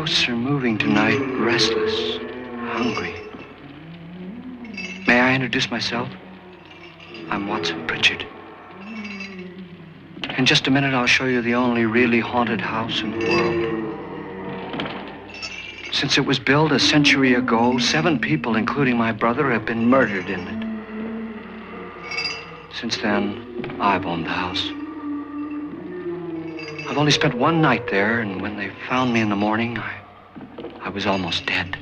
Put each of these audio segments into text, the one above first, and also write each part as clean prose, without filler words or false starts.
ghosts are moving tonight, restless, hungry. May I introduce myself? I'm Watson Pritchard. In just a minute, I'll show you the only really haunted house in the world. Since it was built a century ago, 7 people, including my brother, have been murdered in it. Since then, I've owned the house. I've only spent one night there, and when they found me in the morning, I was almost dead.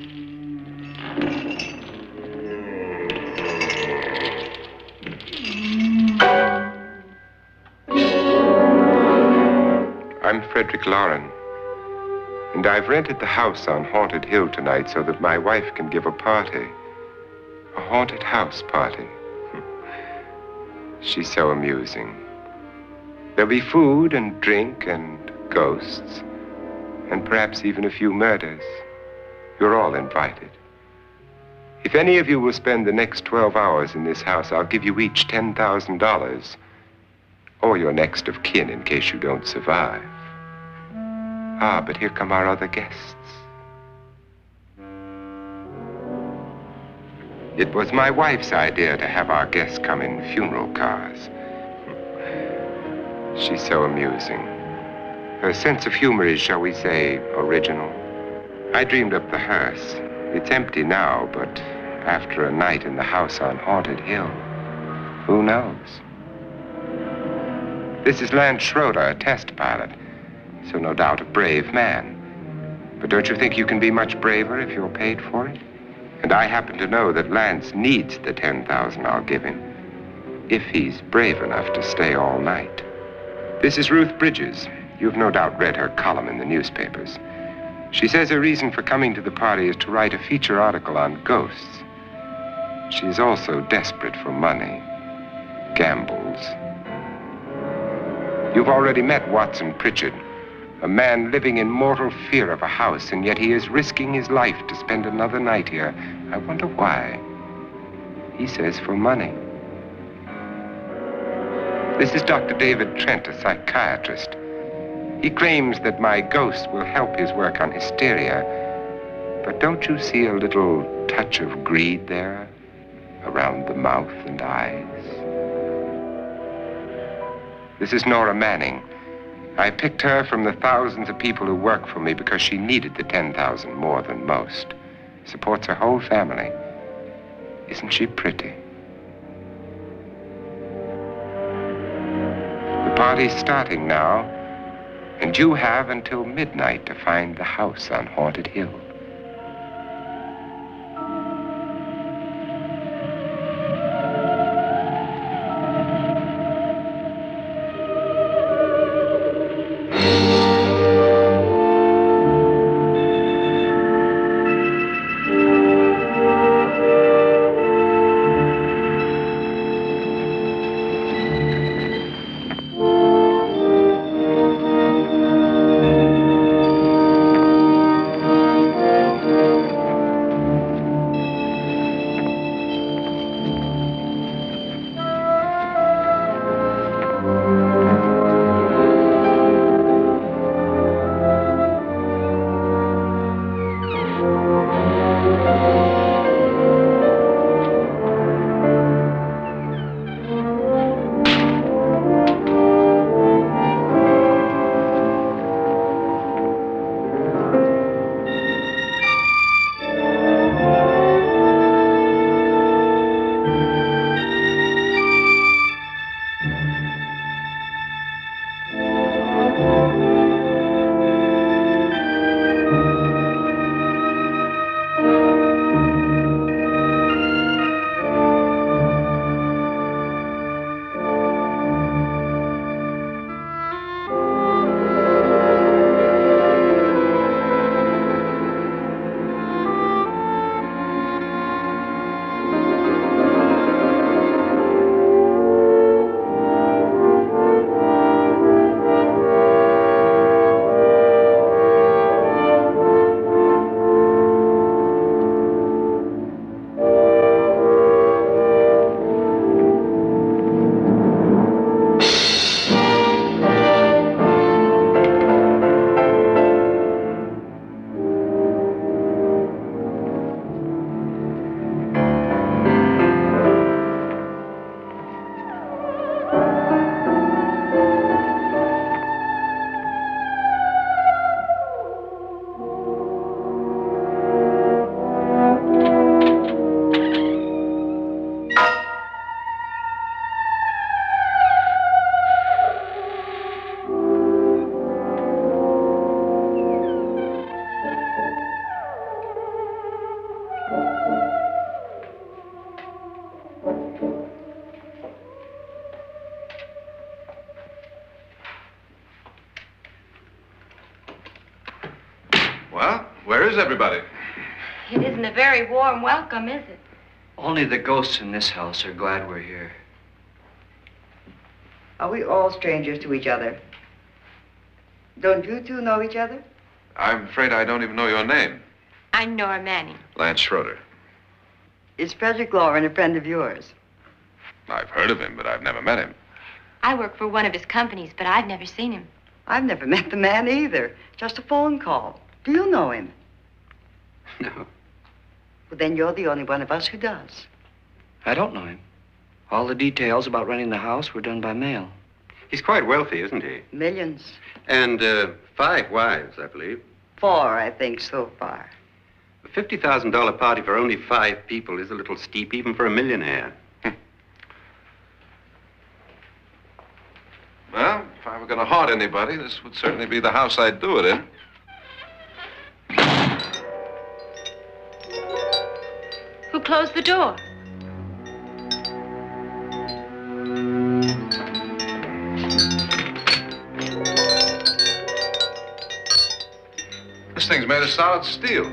I'm Frederick Lauren, and I've rented the house on Haunted Hill tonight so that my wife can give a party. A haunted house party. She's so amusing. There'll be food and drink and ghosts, and perhaps even a few murders. You're all invited. If any of you will spend the next 12 hours in this house, I'll give you each $10,000, or your next of kin in case you don't survive. Ah, but here come our other guests. It was my wife's idea to have our guests come in funeral cars. She's so amusing. Her sense of humor is, shall we say, original. I dreamed up the hearse. It's empty now, but after a night in the house on Haunted Hill, who knows? This is Lance Schroeder, a test pilot, so no doubt a brave man. But don't you think you can be much braver if you're paid for it? And I happen to know that Lance needs the $10,000 I'll give him, if he's brave enough to stay all night. This is Ruth Bridges. You've no doubt read her column in the newspapers. She says her reason for coming to the party is to write a feature article on ghosts. She's also desperate for money, gambles. You've already met Watson Pritchard, a man living in mortal fear of a house, and yet he is risking his life to spend another night here. I wonder why. He says for money. This is Dr. David Trent, a psychiatrist. He claims that my ghost will help his work on hysteria. But don't you see a little touch of greed there, around the mouth and eyes? This is Nora Manning. I picked her from the thousands of people who work for me because she needed the $10,000 more than most. Supports her whole family. Isn't she pretty? The party's starting now, and you have until midnight to find the house on Haunted Hill. Well, where is everybody? It isn't a very warm welcome, is it? Only the ghosts in this house are glad we're here. Are we all strangers to each other? Don't you two know each other? I'm afraid I don't even know your name. I'm Nora Manning. Lance Schroeder. Is Frederick Lauren a friend of yours? I've heard of him, but I've never met him. I work for one of his companies, but I've never seen him. I've never met the man either. Just a phone call. Do you know him? No, Well, then you're the only one of us who does. I don't know him. All the details about renting the house were done by mail. He's quite wealthy, isn't he? Millions. And 5 wives, I believe. 4, I think, so far. A $50,000 party for only 5 people is a little steep, even for a millionaire. Well, if I were going to haunt anybody, this would certainly be the house I'd do it in. Who closed the door? This thing's made of solid steel.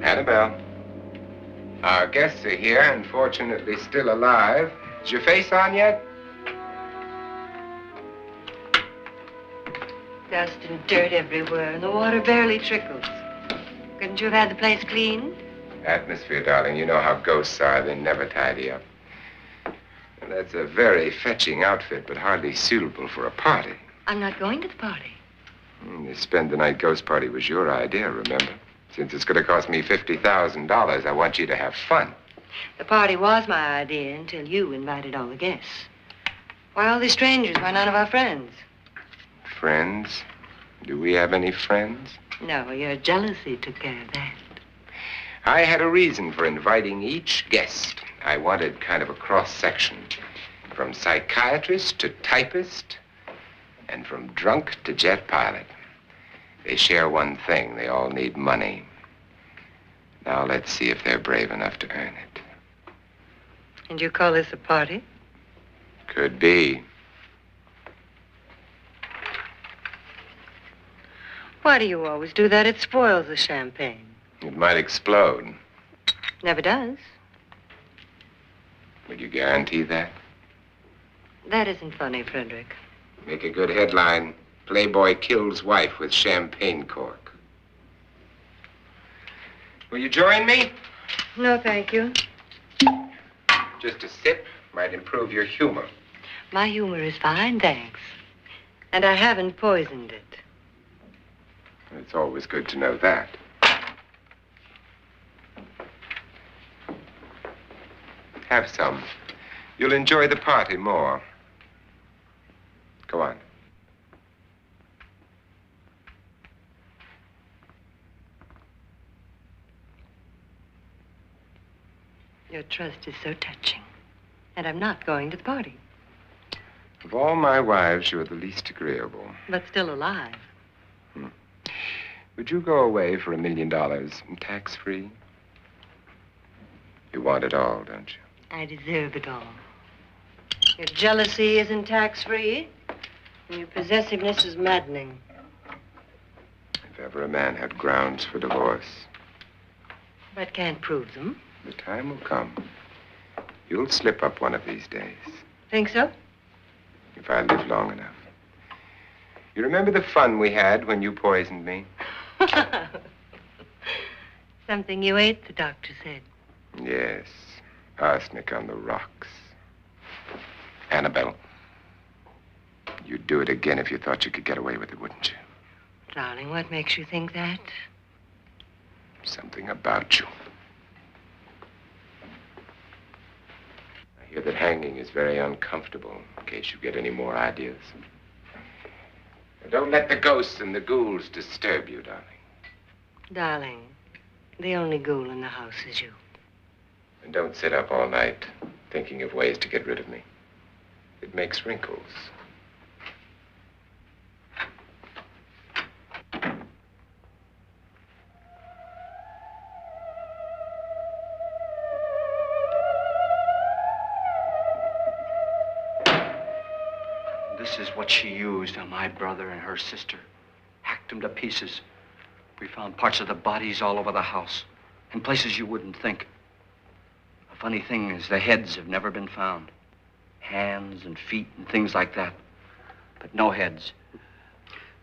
Annabelle, our guests are here, unfortunately still alive. Is your face on yet? Dust and dirt everywhere, and the water barely trickles. Couldn't you have had the place cleaned? Atmosphere, darling. You know how ghosts are. They never tidy up. And that's a very fetching outfit, but hardly suitable for a party. I'm not going to the party. The spend-the-night ghost party was your idea, remember? Since it's going to cost me $50,000, I want you to have fun. The party was my idea until you invited all the guests. Why all these strangers? Why none of our friends? Friends? Do we have any friends? No, your jealousy took care of that. I had a reason for inviting each guest. I wanted kind of a cross-section. From psychiatrist to typist, and from drunk to jet pilot. They share one thing. They all need money. Now let's see if they're brave enough to earn it. And you call this a party? Could be. Why do you always do that? It spoils the champagne. It might explode. Never does. Would you guarantee that? That isn't funny, Frederick. Make a good headline. Playboy kills wife with champagne cork. Will you join me? No, thank you. Just a sip might improve your humor. My humor is fine, thanks. And I haven't poisoned it. It's always good to know that. Have some. You'll enjoy the party more. Go on. Your trust is so touching. And I'm not going to the party. Of all my wives, you're the least agreeable. But still alive. Would you go away for $1 million tax-free? You want it all, don't you? I deserve it all. Your jealousy isn't tax-free, and your possessiveness is maddening. If ever a man had grounds for divorce, But can't prove them. the time will come. You'll slip up one of these days, Think so? if I live long enough. You remember the fun we had when you poisoned me? Something you ate, the doctor said. Yes, arsenic on the rocks. Annabelle, you'd do it again if you thought you could get away with it, wouldn't you? Darling, what makes you think that? Something about you. I hear that hanging is very uncomfortable, in case you get any more ideas. Now, don't let the ghosts and the ghouls disturb you, darling. Darling, the only ghoul in the house is you. And don't sit up all night thinking of ways to get rid of me. It makes wrinkles. This is what she used on my brother and her sister. Hacked them to pieces. We found parts of the bodies all over the house, in places you wouldn't think. The funny thing is the heads have never been found. Hands and feet and things like that. But no heads.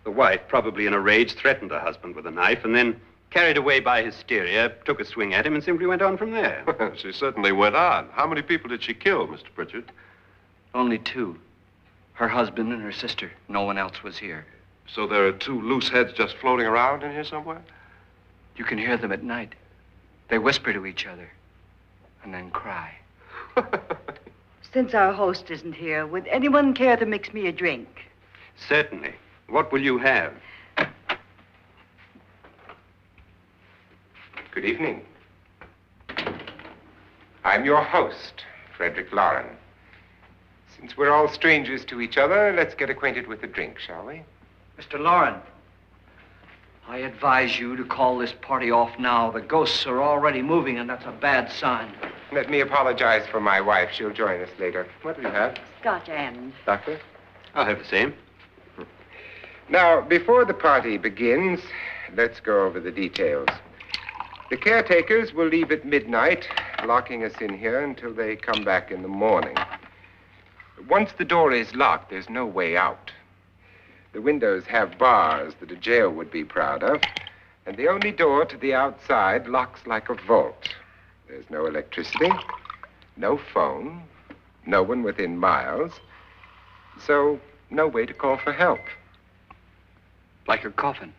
The wife, probably in a rage, threatened her husband with a knife and then, carried away by hysteria, took a swing at him and simply went on from there. She certainly went on. How many people did she kill, Mr. Pritchard? Only two. Her husband and her sister. No one else was here. So there are two loose heads just floating around in here somewhere? You can hear them at night. They whisper to each other and then cry. Since our host isn't here, would anyone care to mix me a drink? Certainly. What will you have? Good evening. I'm your host, Frederick Lauren. Since we're all strangers to each other, let's get acquainted with a drink, shall we? Mr. Lauren, I advise you to call this party off now. The ghosts are already moving, and that's a bad sign. Let me apologize for my wife. She'll join us later. What do you have? Scotch and. Doctor? I'll have the same. Now, before the party begins, let's go over the details. The caretakers will leave at midnight, locking us in here until they come back in the morning. Once the door is locked, there's no way out. The windows have bars that a jail would be proud of, and the only door to the outside locks like a vault. There's no electricity, no phone, no one within miles, so no way to call for help. Like a coffin.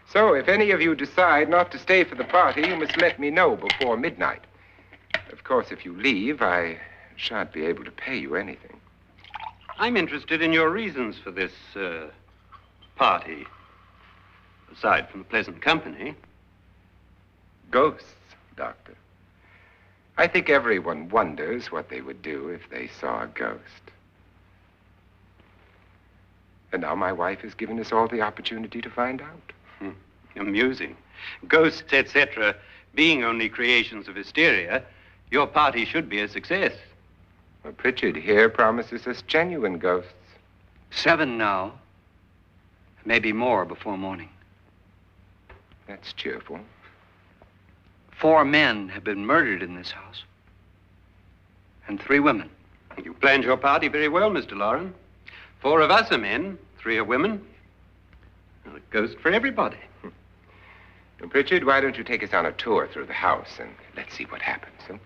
So if any of you decide not to stay for the party, you must let me know before midnight. Of course, if you leave, I shan't be able to pay you anything. I'm interested in your reasons for this, party. Aside from the pleasant company. Ghosts, Doctor. I think everyone wonders what they would do if they saw a ghost. And now my wife has given us all the opportunity to find out. Amusing. Ghosts, etc., being only creations of hysteria, your party should be a success. Well, Pritchard here promises us genuine ghosts. 7 now. Maybe more before morning. That's cheerful. 4 men have been murdered in this house. And 3 women. You planned your party very well, Mr. Lauren. 4 of us are men, 3 are women. A ghost for everybody. Well, Pritchard, why don't you take us on a tour through the house and let's see what happens, huh?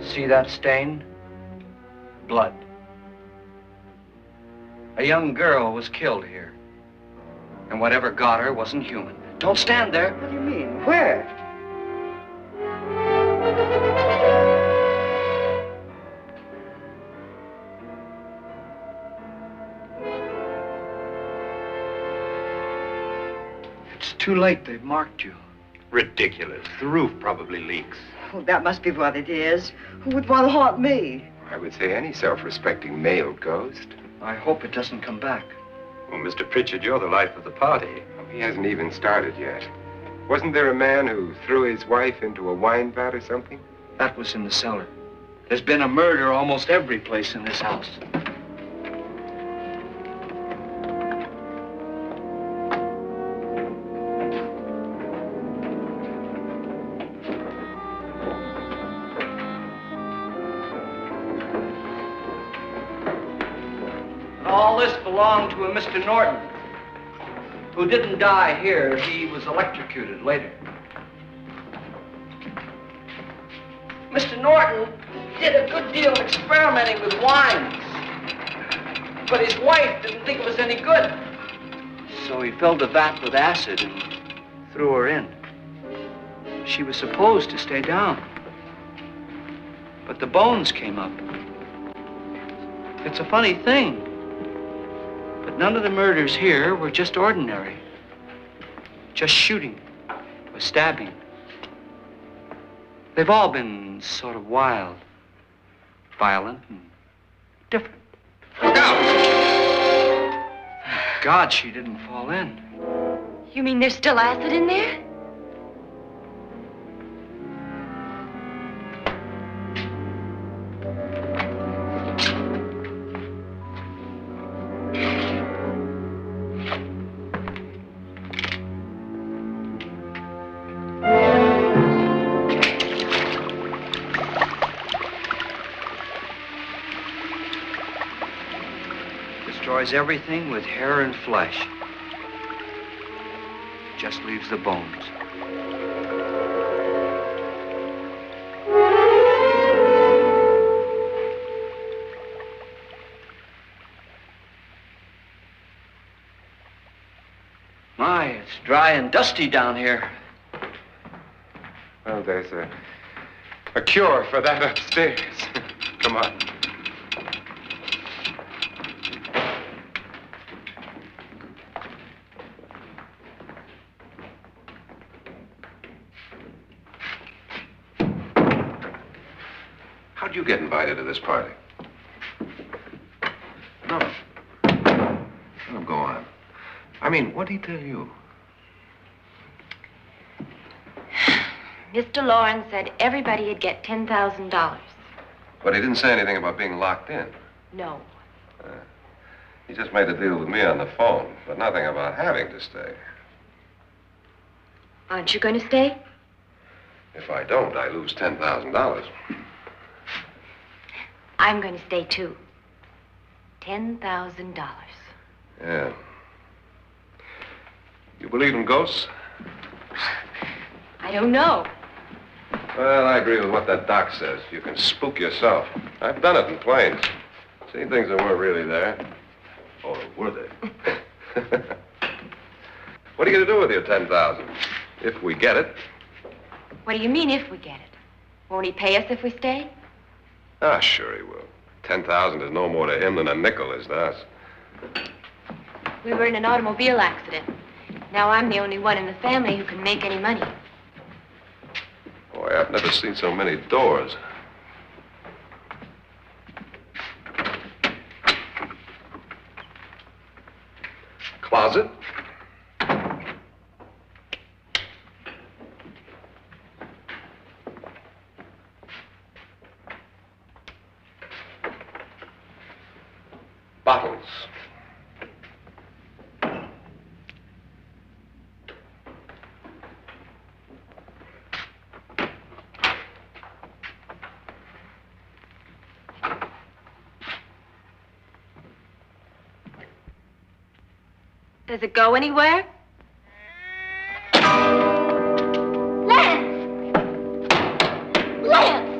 See that stain? Blood. A young girl was killed here. And whatever got her wasn't human. Don't stand there. What do you mean? Where? It's too late. They've marked you. Ridiculous. The roof probably leaks. Oh, that must be what it is. Who would want to haunt me? I would say any self-respecting male ghost. I hope it doesn't come back. Well, Mr. Pritchard, you're the life of the party. Oh, he hasn't even started yet. Wasn't there a man who threw his wife into a wine vat or something? That was in the cellar. There's been a murder almost every place in this house. All this belonged to a Mr. Norton, who didn't die here. He was electrocuted later. Mr. Norton did a good deal of experimenting with wines, but his wife didn't think it was any good. So he filled the vat with acid and threw her in. She was supposed to stay down. But the bones came up. It's a funny thing, but none of the murders here were just ordinary. Just shooting or stabbing. They've all been sort of wild, violent, and different. Look out! Thank God she didn't fall in. You mean there's still acid in there? Destroys everything with hair and flesh. Just leaves the bones. My, it's dry and dusty down here. Well, there's a cure for that upstairs. Come on. How'd you get invited to this party? No. No, go on. I mean, what'd he tell you? Mr. Lawrence said everybody'd get $10,000. But he didn't say anything about being locked in. No. He just made a deal with me on the phone, but nothing about having to stay. Aren't you going to stay? If I don't, I lose $10,000. I'm going to stay, too. $10,000. Yeah. You believe in ghosts? I don't know. Well, I agree with what that doc says. You can spook yourself. I've done it in planes. Seen things that weren't really there. Or were they? What are you going to do with your $10,000? If we get it. What do you mean, if we get it? Won't he pay us if we stay? Ah, sure he will. 10,000 is no more to him than a nickel is to us. We were in an automobile accident. Now I'm the only one in the family who can make any money. Boy, I've never seen so many doors. Closet. Bottles. Does it go anywhere? Lance! Lance!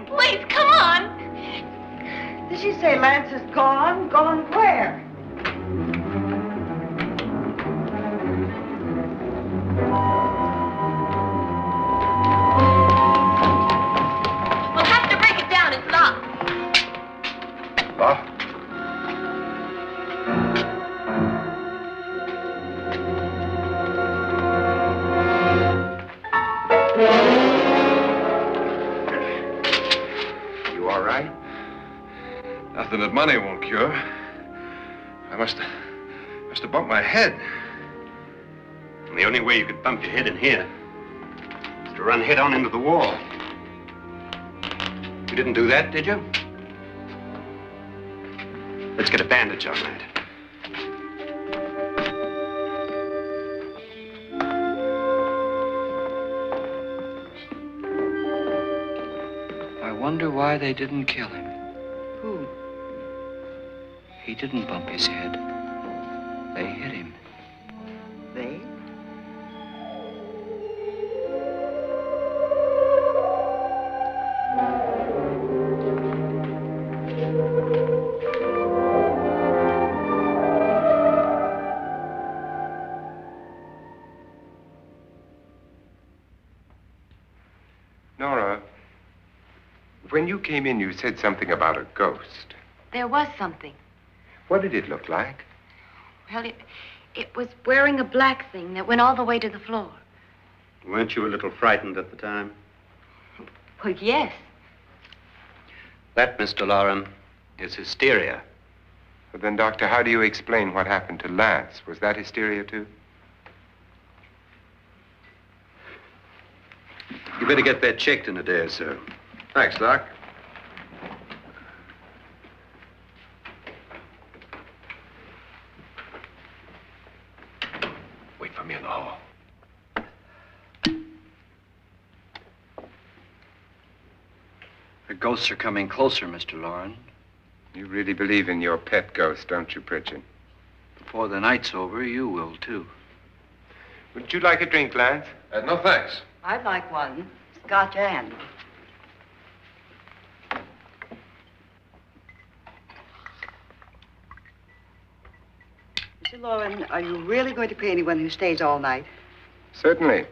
Please, come on. Did she say Lance is gone? Gone where? We'll have to break it down. It's locked. Locked? something that money won't cure. I must have bumped my head. And the only way you could bump your head in here is to run head on into the wall. You didn't do that, did you? Let's get a bandage on that. I wonder why they didn't kill him. Who? He didn't bump his head. They hit him. They? Nora, when you came in, you said something about a ghost. There was something. What did it look like? Well, it was wearing a black thing that went all the way to the floor. Weren't you a little frightened at the time? Well, yes. That, Mr. Loren, is hysteria. But then, Doctor, how do you explain what happened to Lance? Was that hysteria, too? You better get that checked in a day or so. Thanks, Doc. Wait for me in the hall. The ghosts are coming closer, Mr. Loren. You really believe in your pet ghost, don't you, Pritchard? Before the night's over, you will, too. Would you like a drink, Lance? No, thanks. I'd like one. Scotch and. Mr. Loren, are you really going to pay anyone who stays all night? Certainly.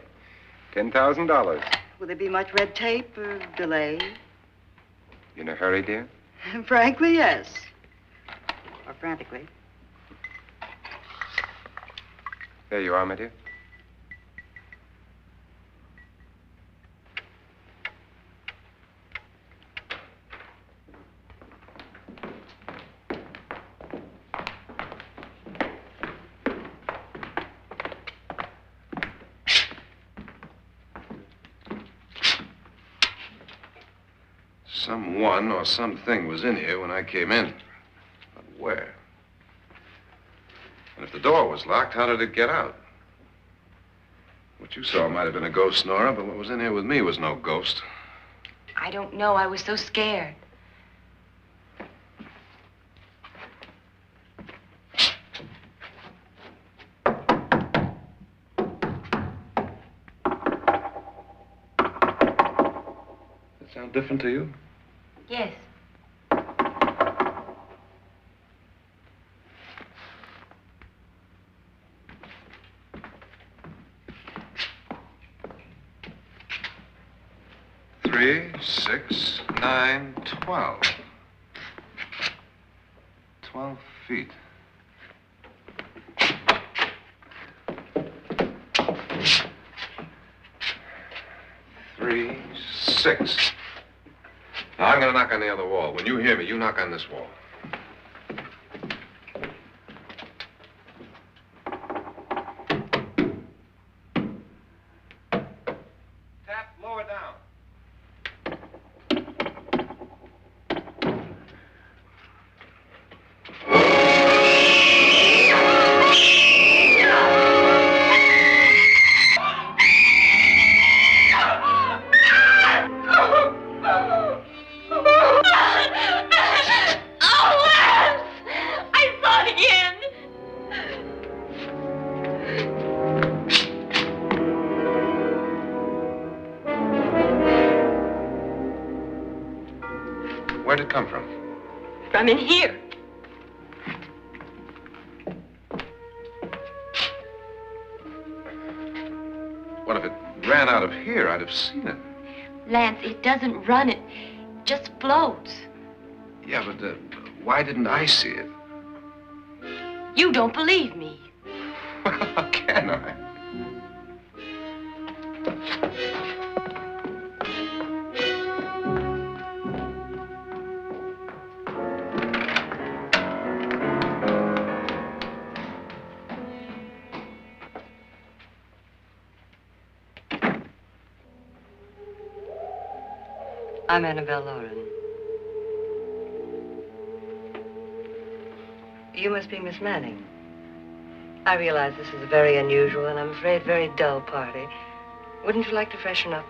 $10,000. Will there be much red tape or delay? In a hurry, dear? Frankly, yes. Or frantically. There you are, my dear. Someone or something was in here when I came in. But where? And if the door was locked, how did it get out? What you saw might have been a ghost, Nora, but what was in here with me was no ghost. I don't know. I was so scared. Does that sound different to you? Yes. Three, 6, 9, 12. 12 feet. Three, 6. Now, I'm going to knock on the other wall. When you hear me, you knock on this wall. Tap lower down. Where'd it come from? From in here. What if it ran out of here? I'd have seen it. Lance, it doesn't run. It just floats. Yeah, but why didn't I see it? You don't believe me. Well, how can I? I'm Annabelle Lauren. You must be Miss Manning. I realize this is a very unusual and I'm afraid very dull party. Wouldn't you like to freshen up?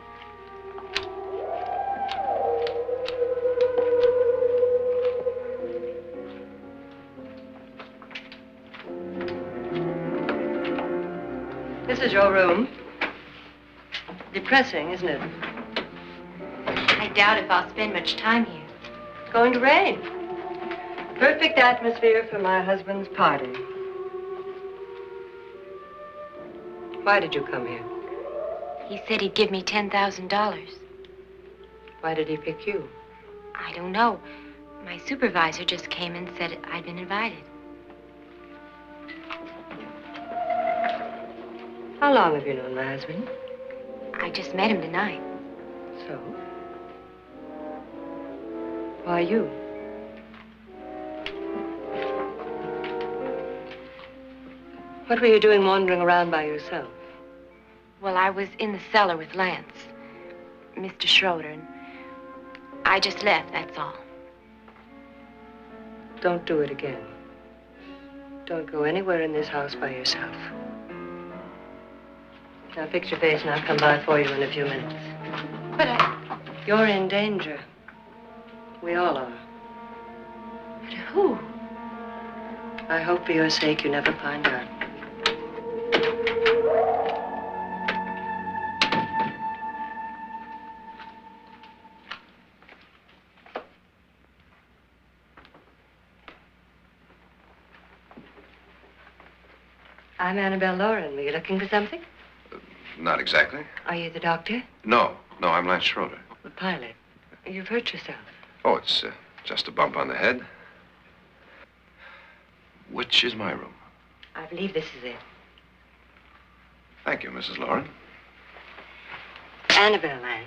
This is your room. Depressing, isn't it? I doubt if I'll spend much time here. It's going to rain. Perfect atmosphere for my husband's party. Why did you come here? He said he'd give me $10,000. Why did he pick you? I don't know. My supervisor just came and said I'd been invited. How long have you known my husband? I just met him tonight. So? Why you? What were you doing wandering around by yourself? Well, I was in the cellar with Lance, Mr. Schroeder, and I just left, that's all. Don't do it again. Don't go anywhere in this house by yourself. Now fix your face and I'll come by for you in a few minutes. But You're in danger. We all are. But who? I hope for your sake you never find out. I'm Annabelle Lauren. Were you looking for something? Not exactly. Are you the doctor? No, I'm Lance Schroeder. The pilot. You've hurt yourself. Oh, it's just a bump on the head. Which is my room? I believe this is it. Thank you, Mrs. Lauren. Annabelle Lance.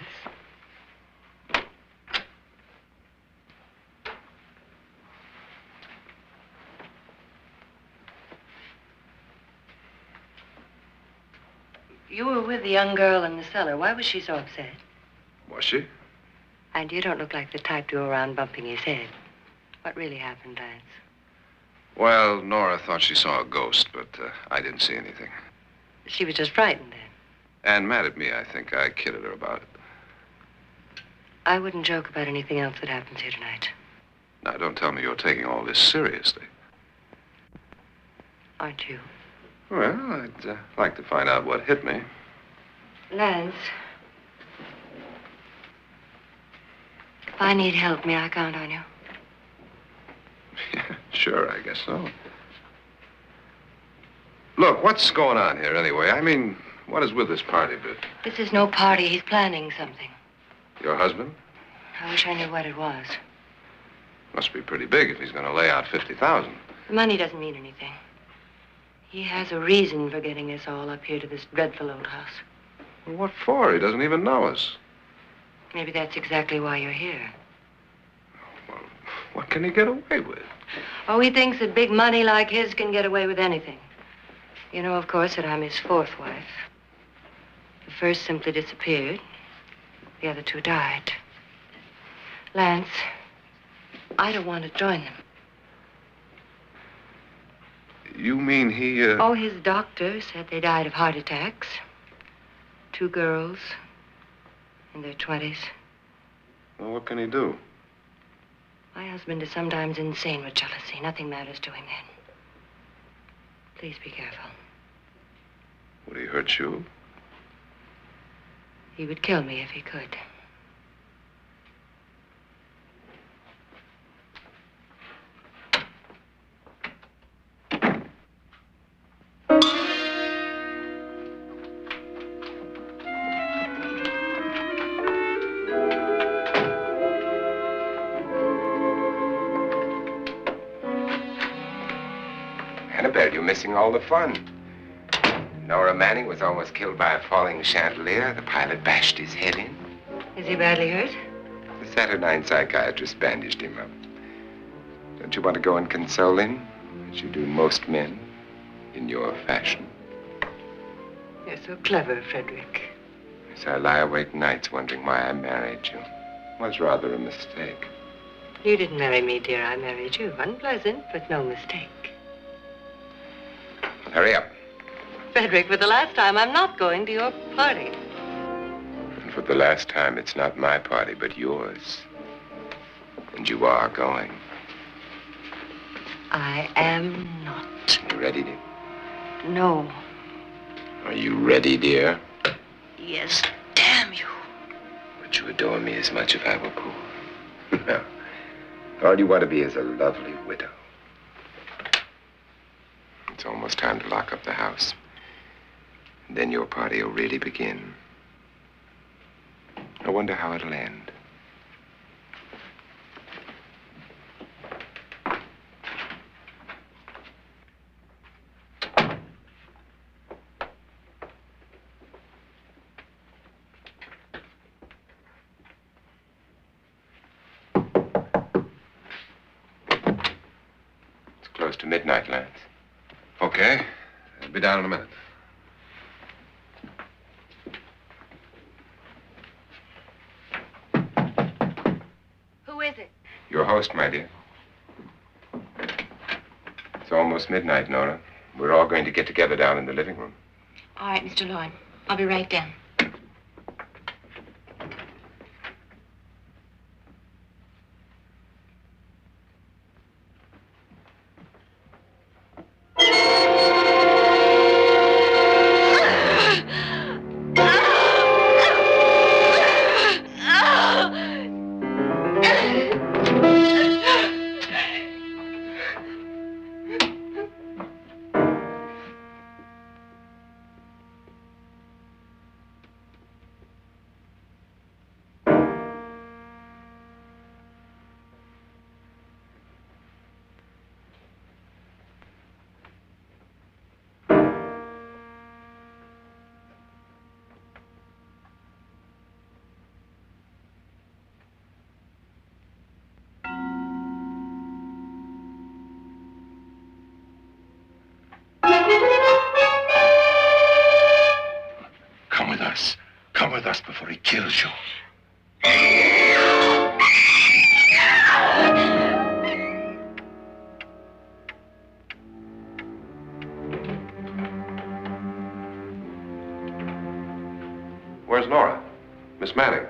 You were with the young girl in the cellar. Why was she so upset? Was she? And you don't look like the type to go around bumping his head. What really happened, Lance? Well, Nora thought she saw a ghost, but I didn't see anything. She was just frightened then. And mad at me, I think. I kidded her about it. I wouldn't joke about anything else that happens here tonight. Now, don't tell me you're taking all this seriously. Aren't you? Well, I'd like to find out what hit me. Lance. If I need help, may I count on you? Yeah, sure, I guess so. Look, what's going on here anyway? I mean, what is with this party bit? This is no party. He's planning something. Your husband? I wish I knew what it was. Must be pretty big if he's going to lay out 50,000. The money doesn't mean anything. He has a reason for getting us all up here to this dreadful old house. Well, what for? He doesn't even know us. Maybe that's exactly why you're here. Well, what can he get away with? Oh, he thinks that big money like his can get away with anything. You know, of course, that I'm his fourth wife. The first simply disappeared. The other two died. Lance, I don't want to join them. You mean he, Oh, his doctor said they died of heart attacks. 2 girls in their 20s. Well, what can he do? My husband is sometimes insane with jealousy. Nothing matters to him then. Please be careful. Would he hurt you? He would kill me if he could. Annabelle, you're missing all the fun. Nora Manning was almost killed by a falling chandelier. The pilot bashed his head in. Is he badly hurt? The Saturnine psychiatrist bandaged him up. Don't you want to go and console him, as you do most men, in your fashion? You're so clever, Frederick. Yes, I lie awake nights wondering why I married you. was rather a mistake. You didn't marry me, dear. I married you. Unpleasant, but no mistake. Hurry up. Frederick, for the last time, I'm not going to your party. And for the last time, it's not my party, but yours. And you are going. I am not. You ready, dear? No. Are you ready, dear? Yes, damn you. Would you adore me as much if I were poor? No. All you want to be is a lovely widow. It's almost time to lock up the house. And then your party will really begin. I wonder how it'll end. It's close to midnight, Lance. Okay. I'll be down in a minute. Who is it? Your host, my dear. It's almost midnight, Nora. We're all going to get together down in the living room. All right, Mr. Lloyd. I'll be right down. Come with us before he kills you. Where's Nora? Miss Manning.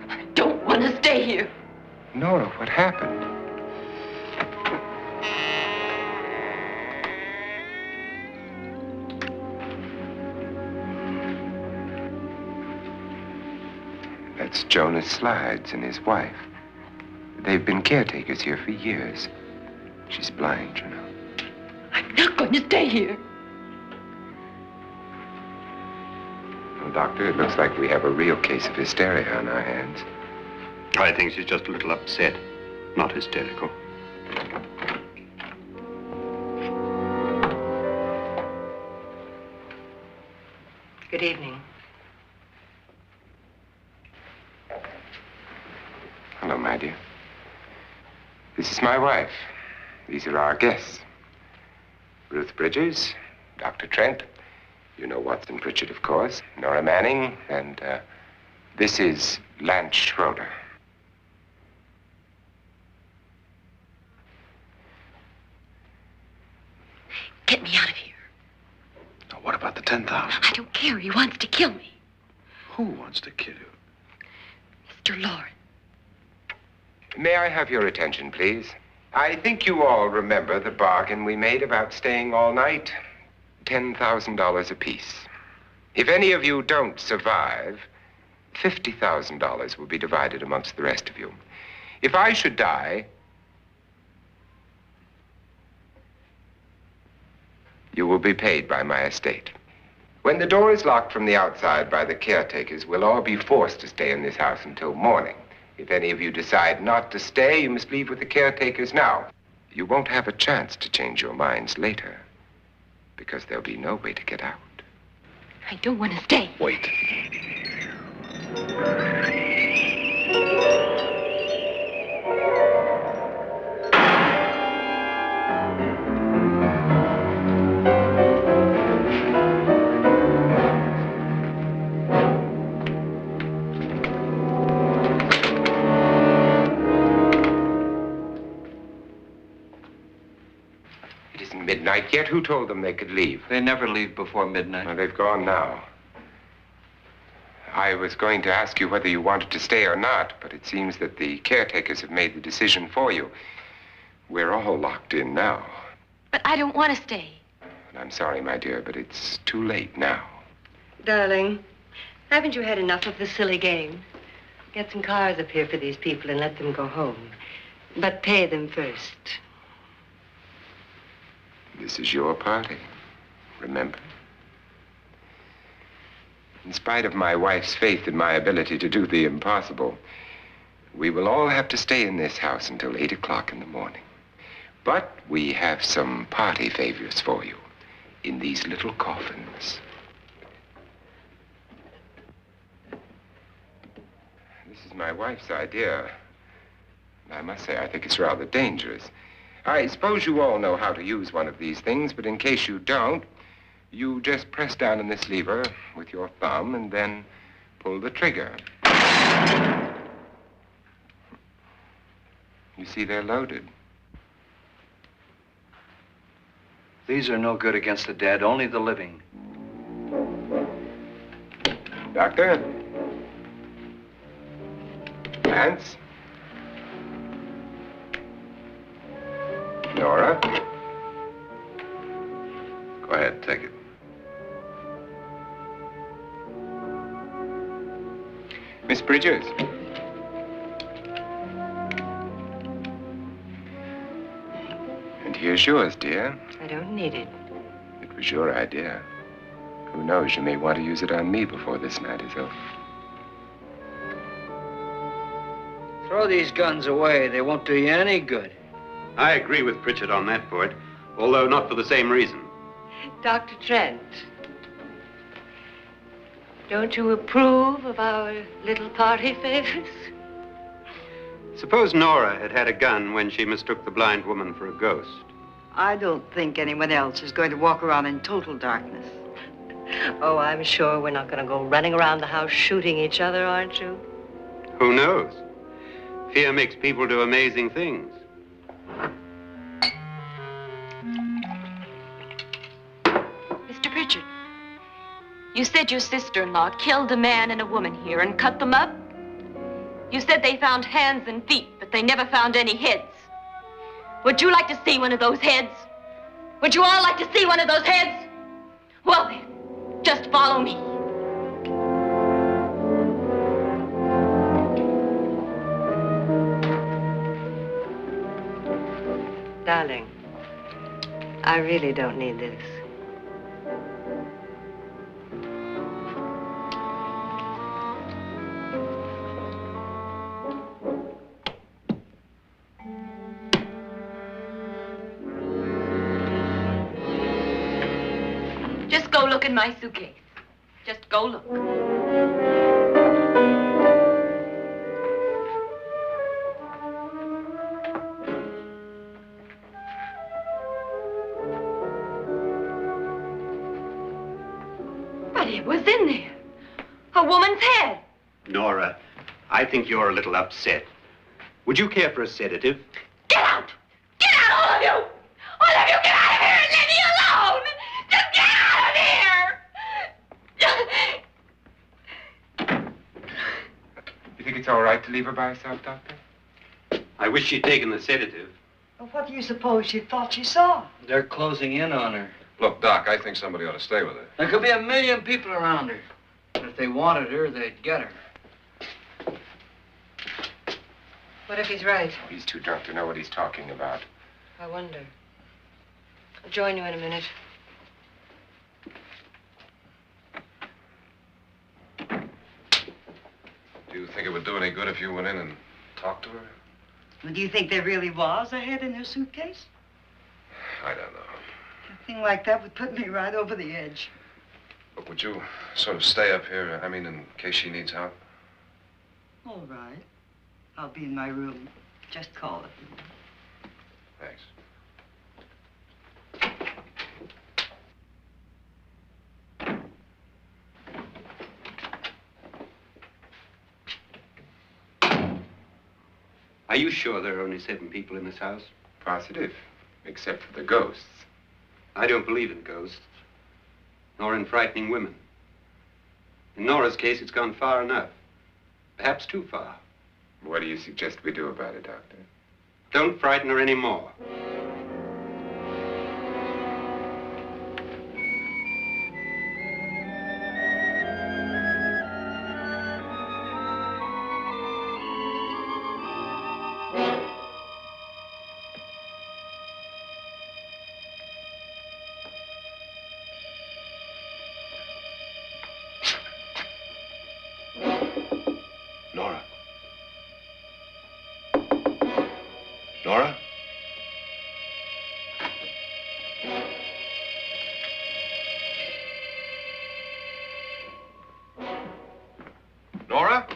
I don't want to stay here. Nora, what happened? That's Jonas Slides and his wife. They've been caretakers here for years. She's blind, you know. I'm not going to stay here. Well, Doctor, it looks like we have a real case of hysteria on our hands. I think she's just a little upset, not hysterical. Good evening. Hello, my dear. This is my wife. These are our guests. Ruth Bridges, Dr. Trent. You know Watson Pritchard, of course. Nora Manning, and this is Lance Schroeder. Get me out of here. Now, what about the 10,000? I don't care. He wants to kill me. Who wants to kill you? Mr. Lawrence. May I have your attention, please? I think you all remember the bargain we made about staying all night. $10,000 apiece. If any of you don't survive, $50,000 will be divided amongst the rest of you. If I should die, you will be paid by my estate. When the door is locked from the outside by the caretakers, we'll all be forced to stay in this house until morning. If any of you decide not to stay, you must leave with the caretakers now. You won't have a chance to change your minds later, because there'll be no way to get out. I don't want to stay. Wait. isn't midnight yet. Who told them they could leave? They never leave before midnight. Well, they've gone now. I was going to ask you whether you wanted to stay or not, but it seems that the caretakers have made the decision for you. We're all locked in now. But I don't want to stay. And I'm sorry, my dear, but it's too late now. Darling, haven't you had enough of the silly game? Get some cars up here for these people and let them go home. But pay them first. This is your party, remember? In spite of my wife's faith in my ability to do the impossible, we will all have to stay in this house until 8 o'clock in the morning. But we have some party favors for you in these little coffins. This is my wife's idea. I must say, I think it's rather dangerous. I suppose you all know how to use one of these things, but in case you don't, you just press down on this lever with your thumb and then pull the trigger. You see, they're loaded. These are no good against the dead, only the living. Doctor? Lance? Nora? Go ahead, take it. Miss Bridges? And here's yours, dear. I don't need it. It was your idea. Who knows, you may want to use it on me before this night is over. Throw these guns away. They won't do you any good. I agree with Pritchard on that point, although not for the same reason. Dr. Trent, don't you approve of our little party favors? Suppose Nora had had a gun when she mistook the blind woman for a ghost. I don't think anyone else is going to walk around in total darkness. Oh, I'm sure we're not going to go running around the house shooting each other, aren't you? Who knows? Fear makes people do amazing things. Mr. Pritchard, you said your sister-in-law killed a man and a woman here and cut them up? You said they found hands and feet, but they never found any heads. Would you like to see one of those heads? Would you all like to see one of those heads? Well then, just follow me. Darling, I really don't need this. Just go look in my suitcase. Just go look. But it was in there. A woman's head. Nora, I think you're a little upset. Would you care for a sedative? Get out! Get out, all of you! All of you, get out of here and leave me alone! Just get out of here! You think it's all right to leave her by herself, Doctor? I wish she'd taken the sedative. Well, what do you suppose she thought she saw? They're closing in on her. Look, Doc, I think somebody ought to stay with her. There could be 1,000,000 people around her. And if they wanted her, they'd get her. What if he's right? He's too drunk to know what he's talking about. I wonder. I'll join you in a minute. Do you think it would do any good if you went in and talked to her? Well, do you think there really was a head in her suitcase? I don't know. A thing like that would put me right over the edge. But would you sort of stay up here, I mean, in case she needs help? All right. I'll be in my room. Just call it. Thanks. Are you sure there are only 7 people in this house? Positive, except for the ghosts. I don't believe in ghosts, nor in frightening women. In Nora's case, it's gone far enough. Perhaps too far. What do you suggest we do about it, Doctor? Don't frighten her anymore. Nora? Nora? Nora?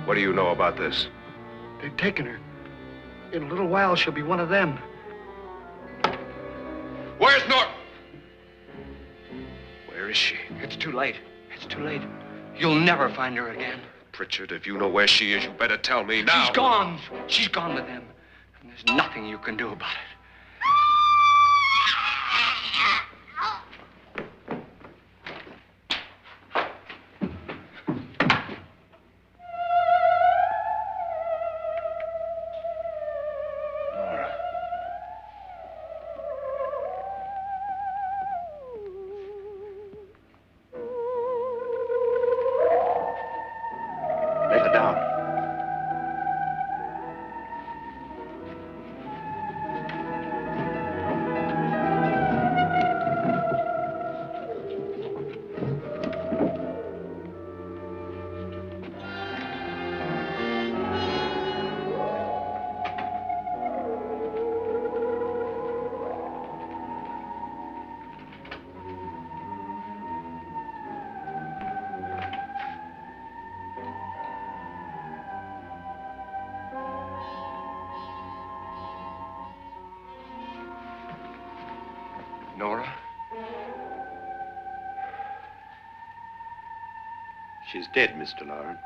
What do you know about this? They've taken her. In a little while, she'll be one of them. Where's Nora? Where is she? It's too late. It's too late. You'll never find her again. Pritchard, if you know where she is, you better tell me now. She's gone. She's gone with them. And there's nothing you can do about it. Let her down. Nora? She's dead, Mr. Lauren.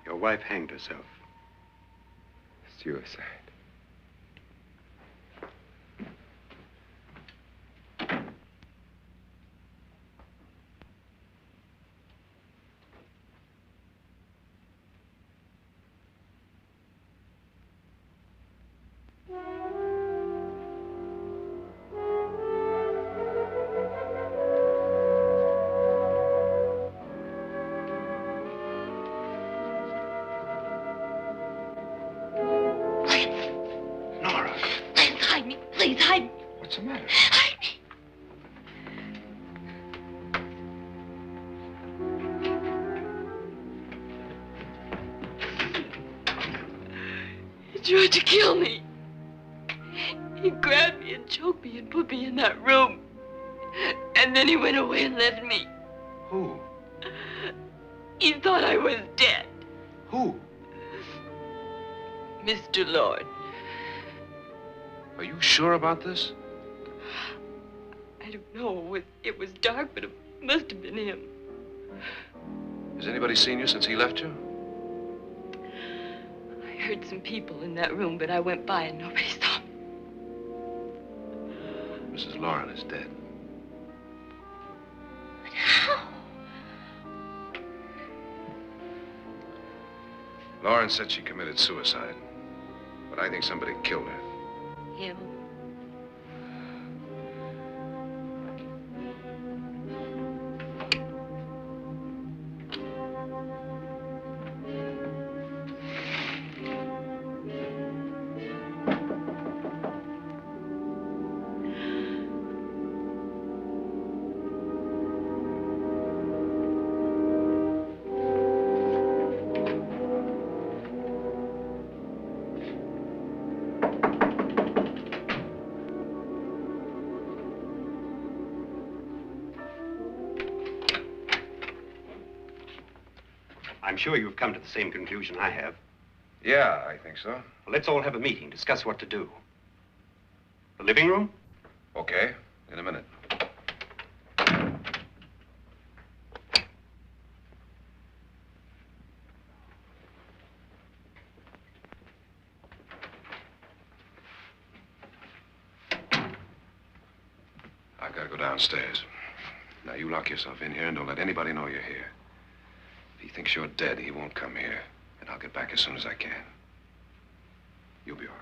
Your wife hanged herself. Suicide. Please, hide me. What's the matter? Hide me. He tried to kill me. He grabbed me and choked me and put me in that room. And then he went away and left me. Who? He thought I was dead. Who? Mr. Lord. Are you sure about this? I don't know. It was dark, but it must have been him. Has anybody seen you since he left you? I heard some people in that room, but I went by and nobody saw me. Mrs. Lauren is dead. But how? Lauren said she committed suicide, but I think somebody killed her. Him? I'm sure you've come to the same conclusion I have. Yeah, I think so. Well, let's all have a meeting, discuss what to do. The living room? Okay, in a minute. I've got to go downstairs. Now, you lock yourself in here and don't let anybody know you're here. If he thinks you're dead, he won't come here. And I'll get back as soon as I can. You'll be all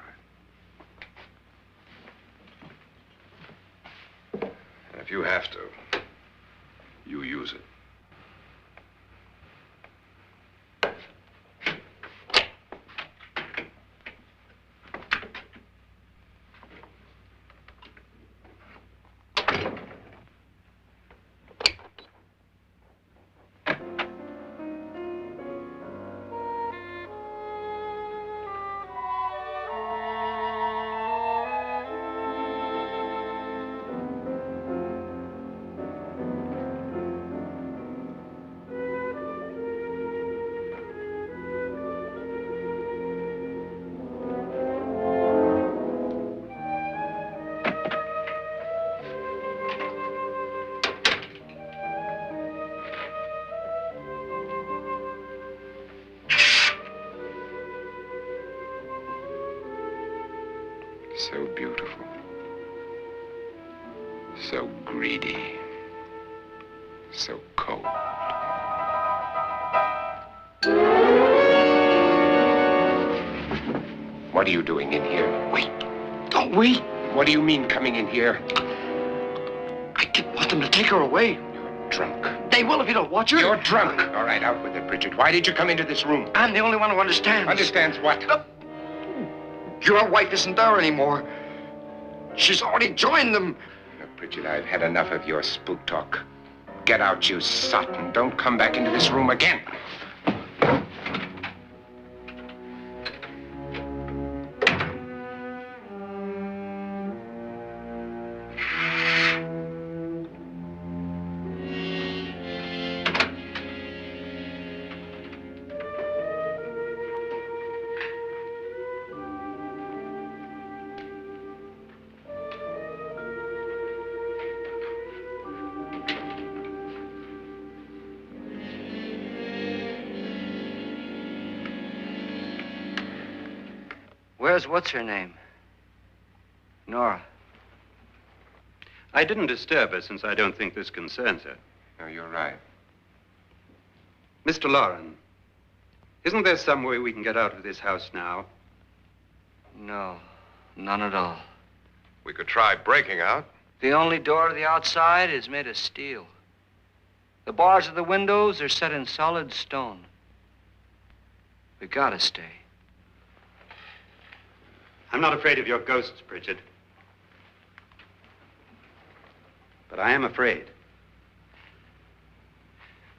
right. And if you have to, you use it. So beautiful. So greedy. So cold. What are you doing in here? Wait. Don't wait. What do you mean coming in here? I didn't want them to take her away. You're drunk. They will if you don't watch her. You're drunk. All right, out with it, Bridget. Why did you come into this room? I'm the only one who understands. Understands what? Your wife isn't there anymore. She's already joined them. Look, Bridget, I've had enough of your spook talk. Get out, you sot, and don't come back into this room again. Where's what's-her-name? Nora. I didn't disturb her since I don't think this concerns her. No, you're right. Mr. Loren, isn't there some way we can get out of this house now? No, none at all. We could try breaking out. The only door to the outside is made of steel. The bars of the windows are set in solid stone. We gotta stay. I'm not afraid of your ghosts, Bridget. But I am afraid.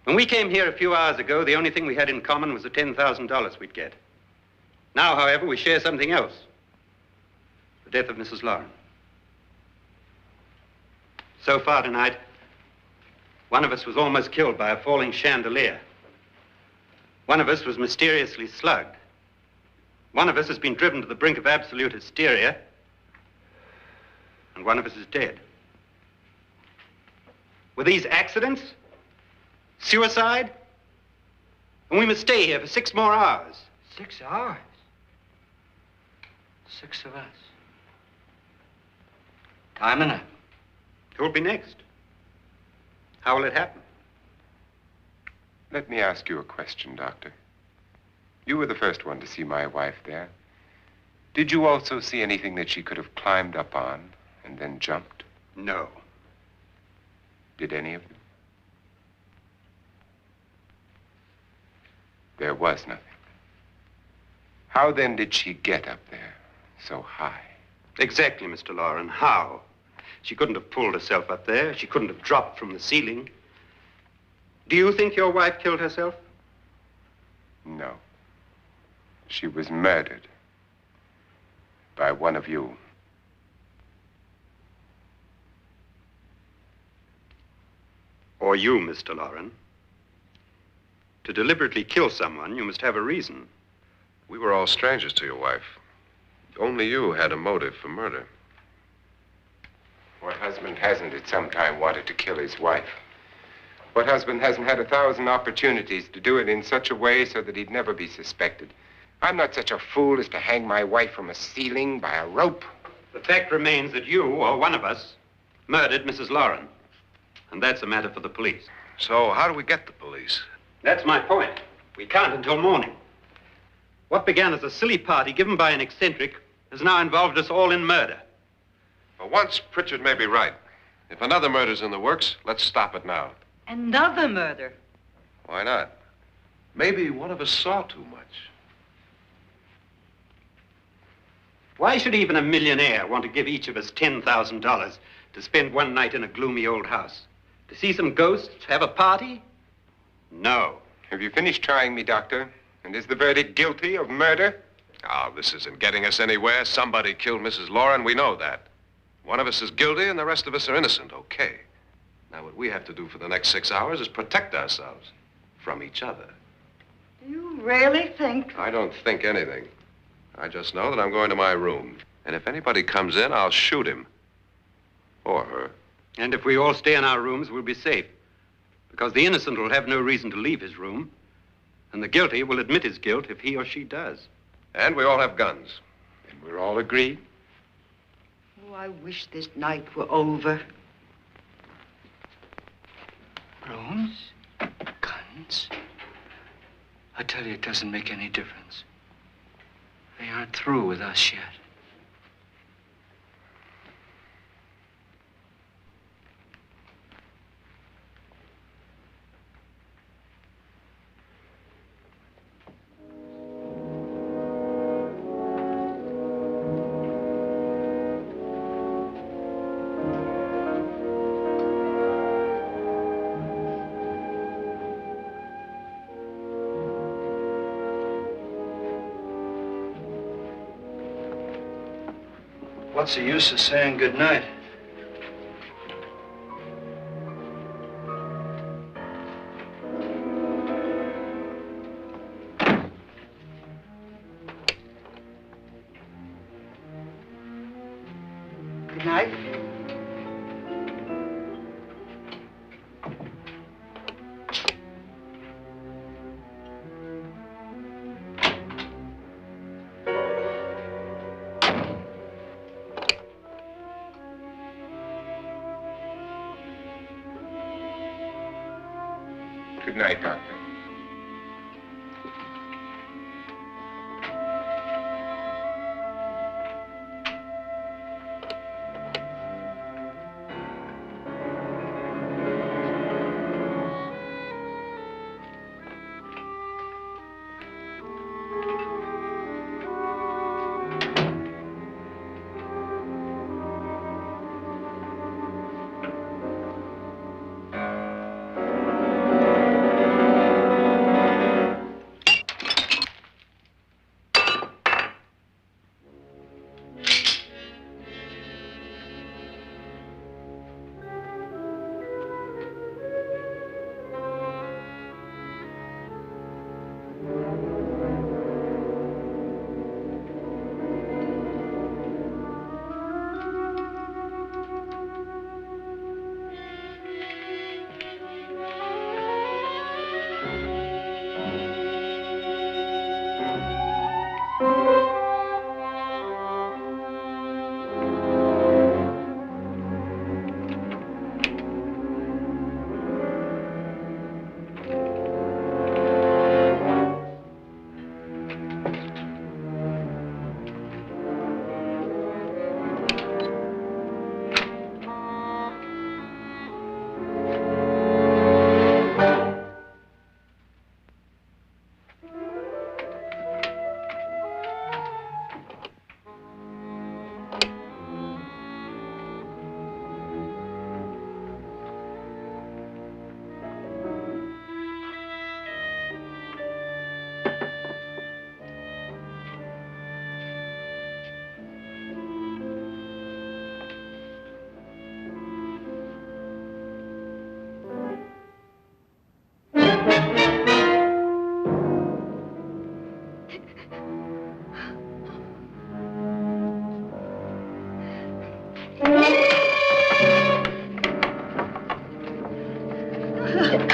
When we came here a few hours ago, the only thing we had in common was the $10,000 we'd get. Now, however, we share something else. The death of Mrs. Loren. So far tonight, one of us was almost killed by a falling chandelier. One of us was mysteriously slugged. One of us has been driven to the brink of absolute hysteria, and one of us is dead. Were these accidents? Suicide? And we must stay here for 6 more hours. 6 hours? 6 of us. Time enough. Who will be next? How will it happen? Let me ask you a question, Doctor. You were the first one to see my wife there. Did you also see anything that she could have climbed up on and then jumped? No. Did any of you? There was nothing. How then did she get up there so high? Exactly, Mr. Loren. How? She couldn't have pulled herself up there. She couldn't have dropped from the ceiling. Do you think your wife killed herself? No. She was murdered by one of you. Or you, Mr. Loren. To deliberately kill someone, you must have a reason. We were all strangers to your wife. Only you had a motive for murder. What husband hasn't at some time wanted to kill his wife? What husband hasn't had 1,000 opportunities to do it in such a way so that he'd never be suspected? I'm not such a fool as to hang my wife from a ceiling by a rope. The fact remains that you, or one of us, murdered Mrs. Lauren. And that's a matter for the police. So how do we get the police? That's my point. We can't until morning. What began as a silly party given by an eccentric has now involved us all in murder. For once, Pritchard may be right. If another murder's in the works, let's stop it now. Another murder. Why not? Maybe one of us saw too much. Why should even a millionaire want to give each of us $10,000 to spend one night in a gloomy old house? To see some ghosts, have a party? No. Have you finished trying me, Doctor? And is the verdict guilty of murder? Oh, this isn't getting us anywhere. Somebody killed Mrs. Lauren. We know that. One of us is guilty and the rest of us are innocent. Okay. Now, what we have to do for the next 6 hours is protect ourselves from each other. You really think? I don't think anything. I just know that I'm going to my room. And if anybody comes in, I'll shoot him. Or her. And if we all stay in our rooms, we'll be safe. Because the innocent will have no reason to leave his room. And the guilty will admit his guilt if he or she does. And we all have guns. And we're all agreed? Oh, I wish this night were over. Rooms? Guns? I tell you, it doesn't make any difference. They aren't through with us yet. What's the use of saying goodnight? Good night. Good night, Doctor. Nora,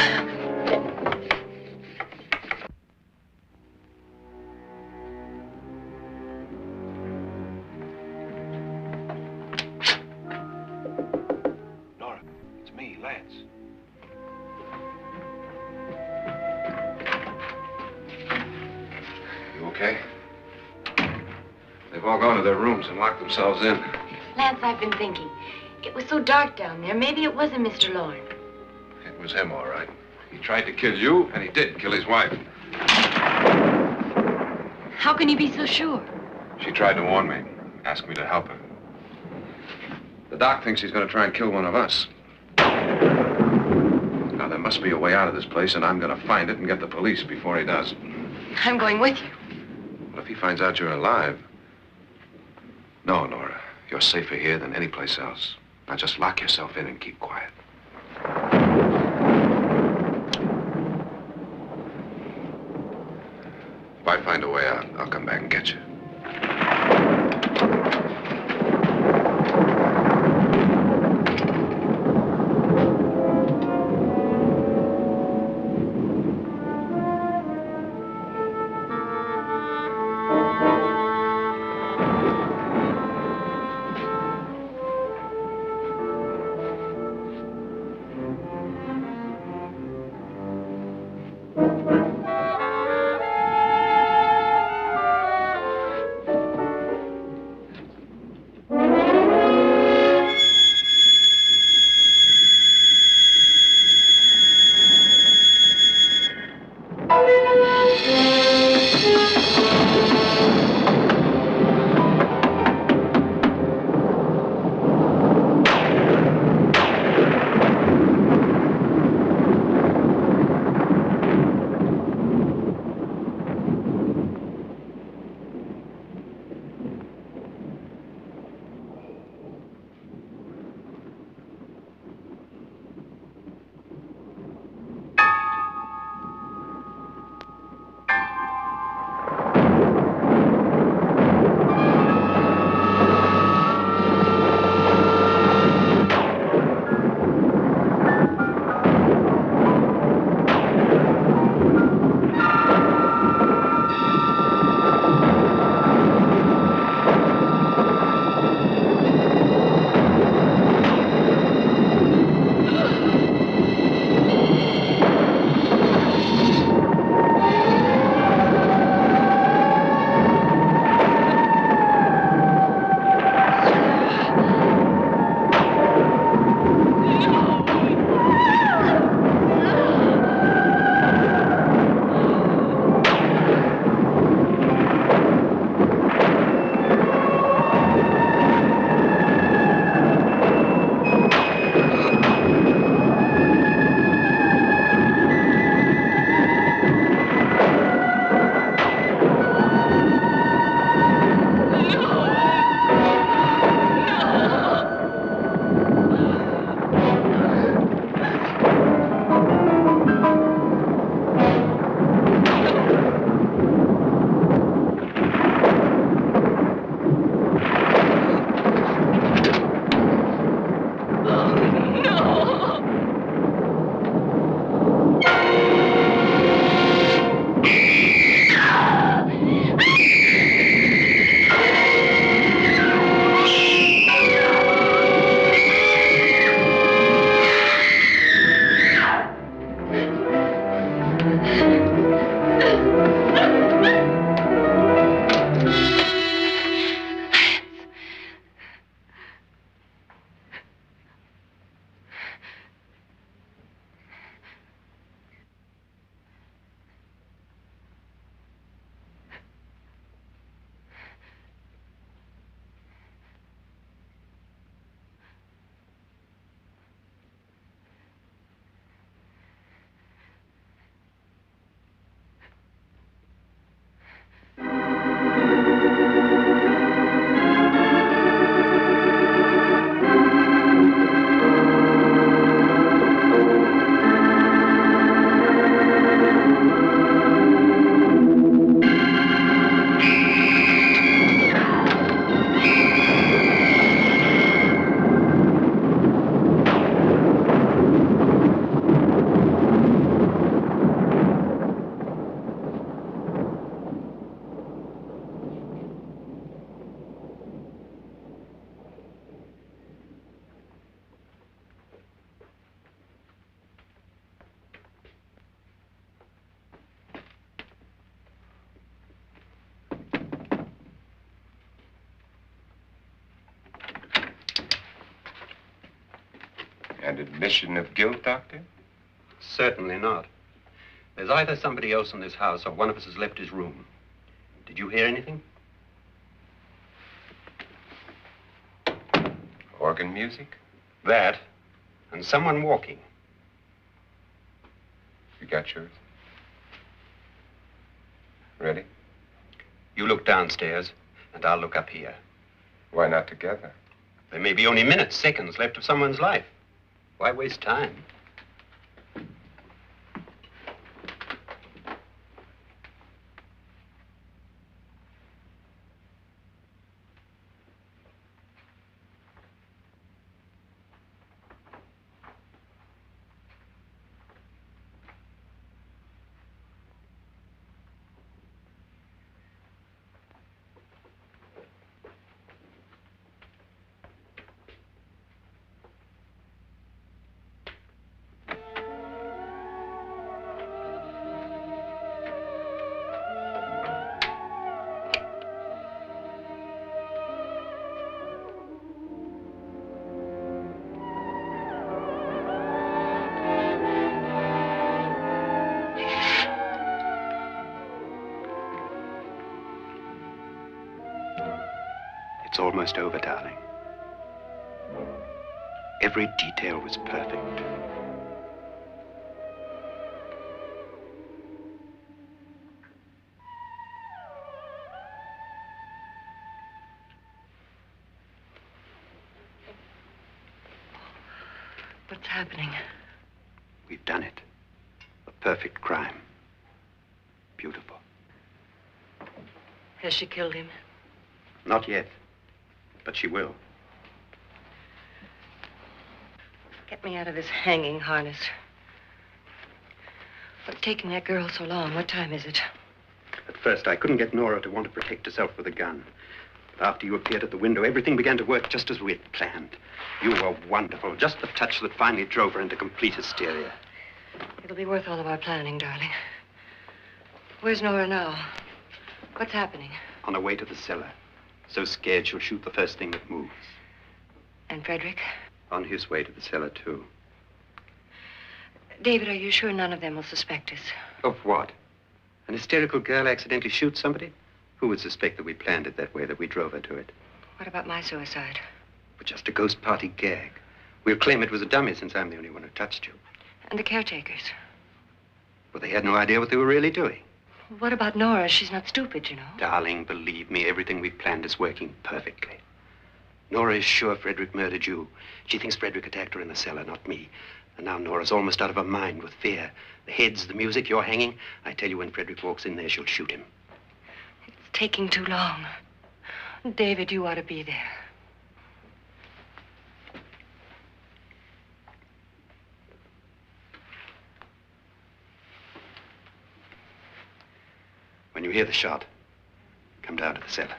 it's me, Lance. You okay? They've all gone to their rooms and locked themselves in. Lance, I've been thinking. It was so dark down there. Maybe it wasn't Mr. Lorne. It was him, all right. He tried to kill you, and he did kill his wife. How can you be so sure? She tried to warn me, asked me to help her. The doc thinks he's going to try and kill one of us. Now, there must be a way out of this place, and I'm going to find it and get the police before he does. I'm going with you. Well, if he finds out you're alive... No, Nora. You're safer here than any place else. Now, just lock yourself in and keep quiet. If I find a way out, I'll come back and get you. An admission of guilt, Doctor? Certainly not. There's either somebody else in this house or one of us has left his room. Did you hear anything? Organ music? That, and someone walking. You got yours? Ready? You look downstairs, and I'll look up here. Why not together? There may be only minutes, seconds left of someone's life. Why waste time? It's almost over, darling. Every detail was perfect. What's happening? We've done it. A perfect crime. Beautiful. Has she killed him? Not yet, but she will. Get me out of this hanging harness. What's taking that girl so long? What time is it? At first, I couldn't get Nora to want to protect herself with a gun. But after you appeared at the window, everything began to work just as we had planned. You were wonderful. Just the touch that finally drove her into complete hysteria. It'll be worth all of our planning, darling. Where's Nora now? What's happening? On her way to the cellar. So scared she'll shoot the first thing that moves. And Frederick? On his way to the cellar, too. David, are you sure none of them will suspect us? Of what? An hysterical girl accidentally shoots somebody? Who would suspect that we planned it that way, that we drove her to it? What about my suicide? But just a ghost party gag. We'll claim it was a dummy since I'm the only one who touched you. And the caretakers? Well, they had no idea what they were really doing. What about Nora? She's not stupid, you know. Darling, believe me, everything we've planned is working perfectly. Nora is sure Frederick murdered you. She thinks Frederick attacked her in the cellar, not me. And now Nora's almost out of her mind with fear. The heads, the music, you're hanging. I tell you, when Frederick walks in there, she'll shoot him. It's taking too long. David, you ought to be there. When you hear the shot, come down to the cellar.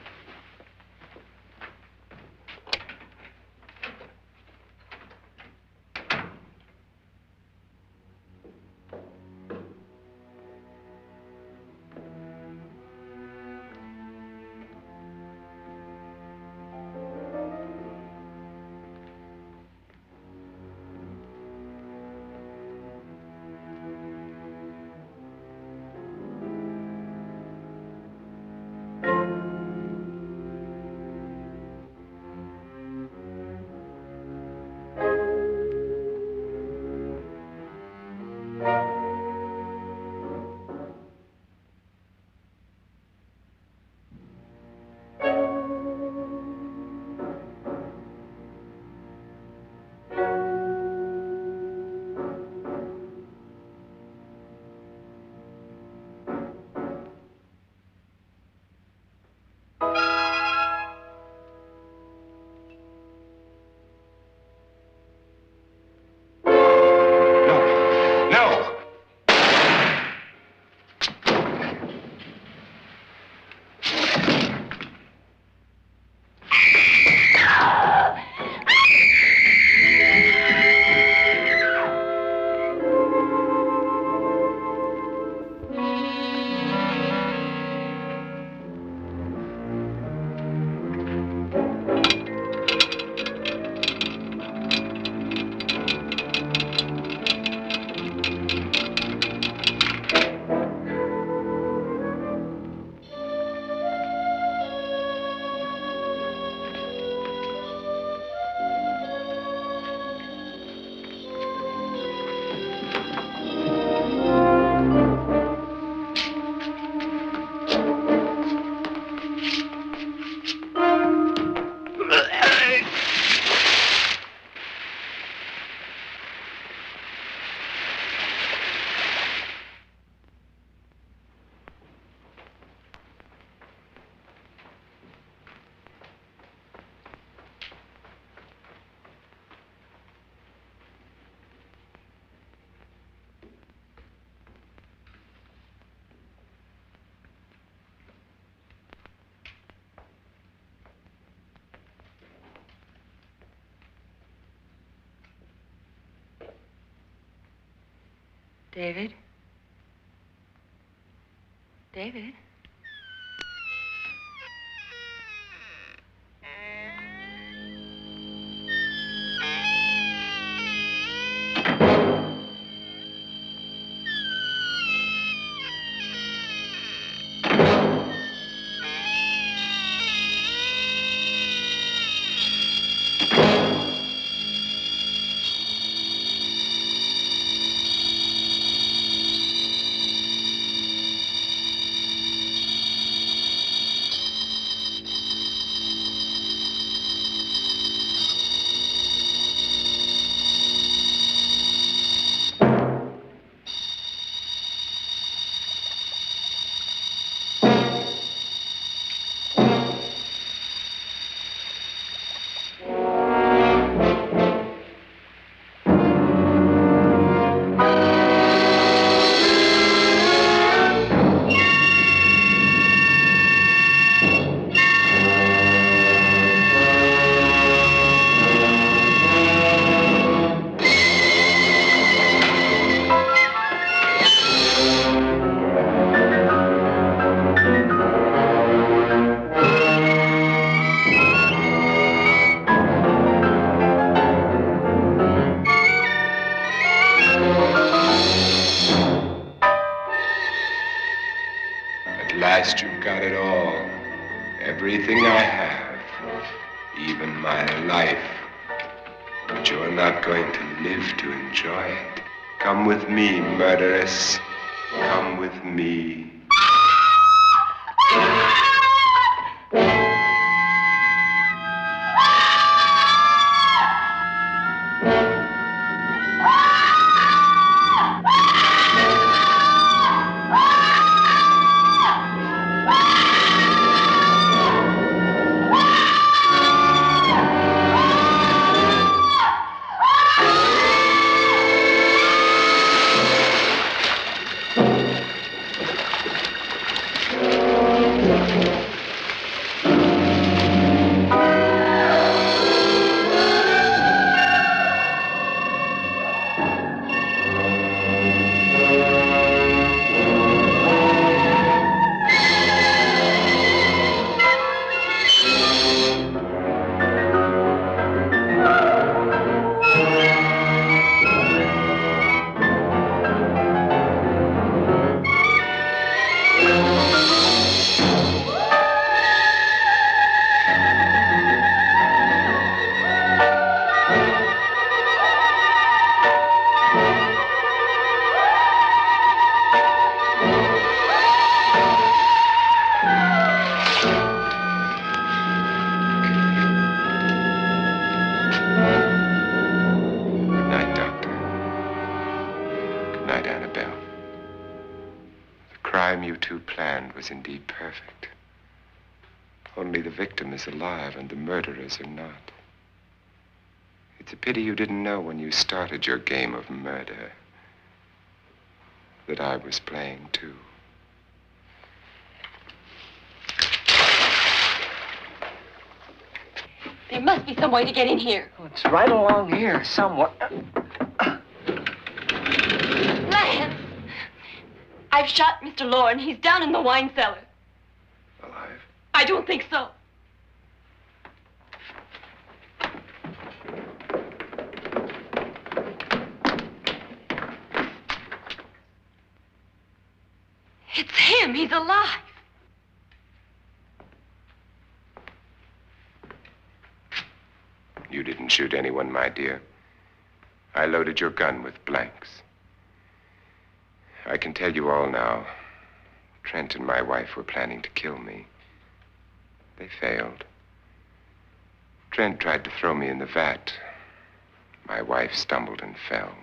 David? David? At last you've got it all. Everything I have. Even my life. But you're not going to live to enjoy it. Come with me, murderess. Come with me. Was indeed perfect. Only the victim is alive and the murderers are not. It's a pity you didn't know when you started your game of murder that I was playing too. There must be some way to get in here. Oh, it's right along here somewhere. Lance! I've shot Mr. Loren. He's down in the wine cellar. Alive? I don't think so. It's him. He's alive. You didn't shoot anyone, my dear. I loaded your gun with blanks. I can tell you all now. Trent and my wife were planning to kill me. They failed. Trent tried to throw me in the vat. My wife stumbled and fell.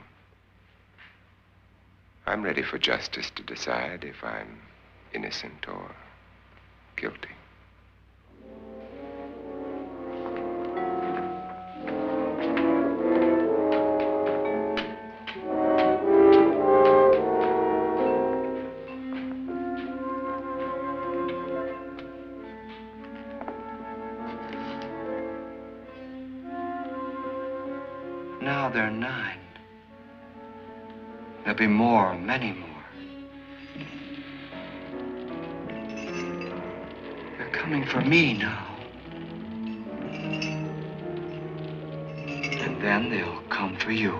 I'm ready for justice to decide if I'm innocent or guilty. Now they're 9. There'll be more, many more. They're coming for me now. And then they'll come for you.